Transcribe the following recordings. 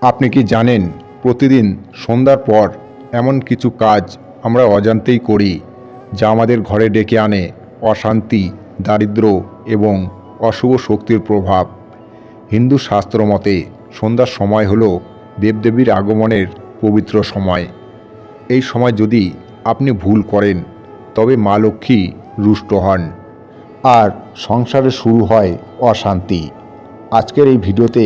আপনি কি জানেন প্রতিদিন সন্ধ্যার পর এমন কিছু কাজ আমরা অজান্তেই করি যা আমাদের ঘরে ডেকে আনে অশান্তি, দারিদ্র্য এবং অশুভ শক্তির প্রভাব। হিন্দু শাস্ত্র মতে সন্ধ্যার সময় হল দেবদেবীর আগমনের পবিত্র সময়। এই সময় যদি আপনি ভুল করেন তবে মা লক্ষ্মী রুষ্ট হন আর সংসারে শুরু হয় অশান্তি। আজকের এই ভিডিওতে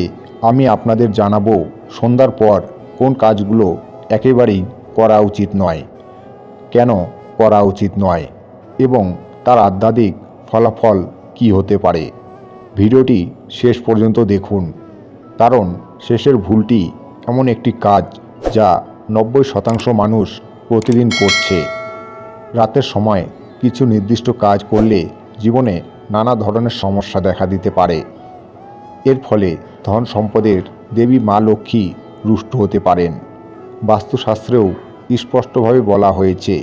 আমি আপনাদের জানাবো সন্ধ্যার পর কোন কাজগুলো একেবারেই করা উচিত নয়, কেন করা উচিত নয় এবং তার আধ্যাত্মিক ফলাফল কী হতে পারে। ভিডিওটি শেষ পর্যন্ত দেখুন, কারণ শেষের ভুলটি এমন একটি কাজ যা 90% মানুষ প্রতিদিন করছে। রাতের সময় কিছু নির্দিষ্ট কাজ করলে জীবনে নানা ধরনের সমস্যা দেখা দিতে পারে। এর ফলে ধন সম্পদের দেবী মা লক্ষ্মী রুষ্ট হতে পারেন। বাস্তুশাস্ত্রেও স্পষ্টভাবে বলা হয়েছে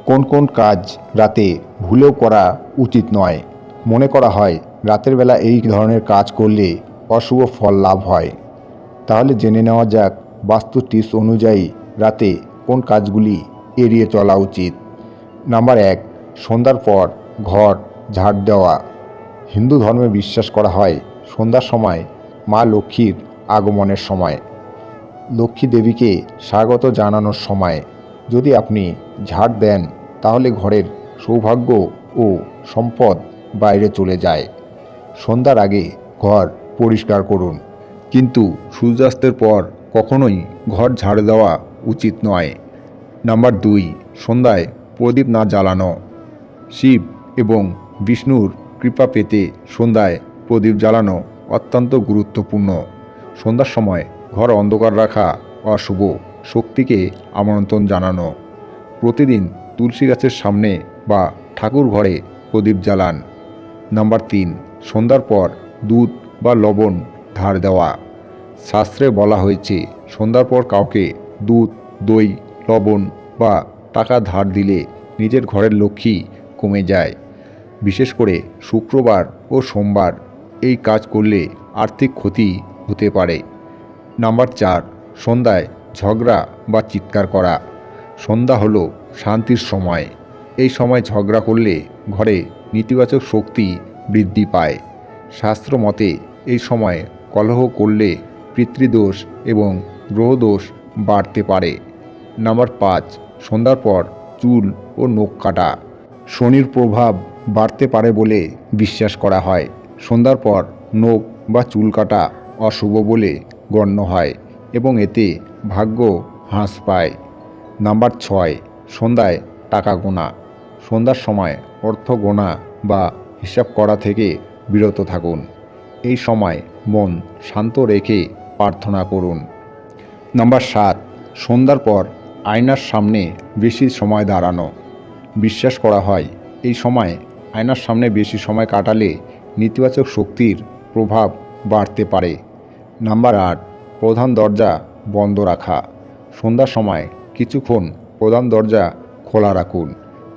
কোন কোন কাজ রাতে ভুলেও করা উচিত নয়। মনে করা হয় রাতের বেলা এই ধরনের কাজ করলে অশুভ ফল লাভ হয়। তাহলে জেনে নেওয়া যাক বাস্তু টিপস অনুযায়ী রাতে কোন কাজগুলি এড়িয়ে চলা উচিত। নাম্বার 1, সন্ধ্যার পর ঘর ঝাড় দেওয়া। হিন্দু ধর্মে বিশ্বাস করা হয় সন্ধ্যার সময় মা লক্ষ্মীর আগমনের সময়, লক্ষ্মী দেবীকে স্বাগত জানানোর সময়। যদি আপনি ঝাড় দেন তাহলে ঘরের সৌভাগ্য ও সম্পদ বাইরে চলে যায়। সন্ধ্যার আগে ঘর পরিষ্কার করুন, কিন্তু সূর্যাস্তের পর কখনোই ঘর ঝাড়ু দেওয়া উচিত নয়। নাম্বার 2, সন্ধ্যায় প্রদীপ না জ্বালানো। শিব এবং বিষ্ণুর কৃপা পেতে সন্ধ্যায় প্রদীপ জ্বালানো অত্যন্ত গুরুত্বপূর্ণ। সন্ধ্যার সময় ঘর অন্ধকার রাখা অশুভ শক্তিকে আমন্ত্রণ জানানো। প্রতিদিন তুলসী গাছের সামনে বা ঠাকুর ঘরে প্রদীপ জ্বালান। নাম্বার 3, সন্ধ্যার পর দুধ বা লবণ ধার দেওয়া। শাস্ত্রে বলা হয়েছে সন্ধ্যার পর কাউকে দুধ, দই, লবণ বা টাকা ধার দিলে নিজের ঘরের লক্ষ্মী কমে যায়। বিশেষ করে শুক্রবার ও সোমবার এই কাজ করলে আর্থিক ক্ষতি হতে পারে। নাম্বার 4, সন্ধ্যায় ঝগড়া বা চিৎকার করা। সন্ধ্যা হলো শান্তির সময়। এই সময় ঝগড়া করলে ঘরে নেতিবাচক শক্তি বৃদ্ধি পায়। শাস্ত্র মতে এই সময় কলহ করলে পিতৃদোষ এবং গ্রহদোষ বাড়তে পারে। নাম্বার 5, সন্ধ্যার পর চুল ও নখ কাটা। শনির প্রভাব বাড়তে পারে বলে বিশ্বাস করা হয়। সন্ধ্যার পর নখ বা চুল কাটা অশুভ বলে গণ্য হয় এবং এতে ভাগ্য হ্রাস পায়। নাম্বার 6, সন্ধ্যায় টাকা গোনা। সন্ধ্যার সময় অর্থ গোনা বা হিসাব করা থেকে বিরত থাকুন। এই সময় মন শান্ত রেখে প্রার্থনা করুন। নাম্বার 7, সন্ধ্যার পর আয়নার সামনে বেশি সময় দাঁড়ানো। বিশ্বাস করা হয় এই সময় আয়নার সামনে বেশি সময় কাটালে নেতিবাচক শক্তির প্রভাব বাড়তে পারে। নাম্বার 8, প্রধান দরজা বন্ধ রাখা। সন্ধ্যার সময় কিছুক্ষণ প্রধান দরজা খোলা রাখুন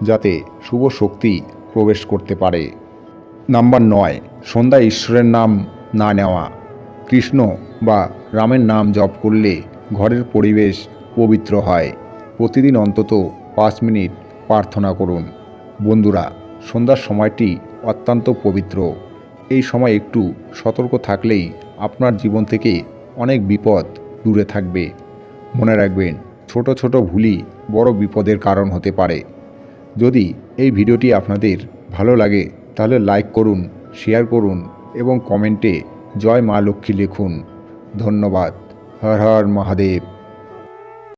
যাতে শুভ শক্তি প্রবেশ করতে পারে। নাম্বার 9, সন্ধ্যায় ঈশ্বরের নাম না নেওয়া। কৃষ্ণ বা রামের নাম জপ করলে ঘরের পরিবেশ পবিত্র হয়। প্রতিদিন অন্তত 5 মিনিট প্রার্থনা করুন। বন্ধুরা, সন্ধ্যার সময়টি অত্যন্ত পবিত্র। এই সময় একটু সতর্ক থাকলেই আপনার জীবন থেকে অনেক বিপদ দূরে থাকবে। মনে রাখবেন, ছোট ছোট ভুলই বড় বিপদের কারণ হতে পারে। যদি এই ভিডিওটি আপনাদের ভালো লাগে তাহলে লাইক করুন, শেয়ার করুন এবং কমেন্টে জয় মা লক্ষ্মী লিখুন। ধন্যবাদ। হর হর মহাদেব।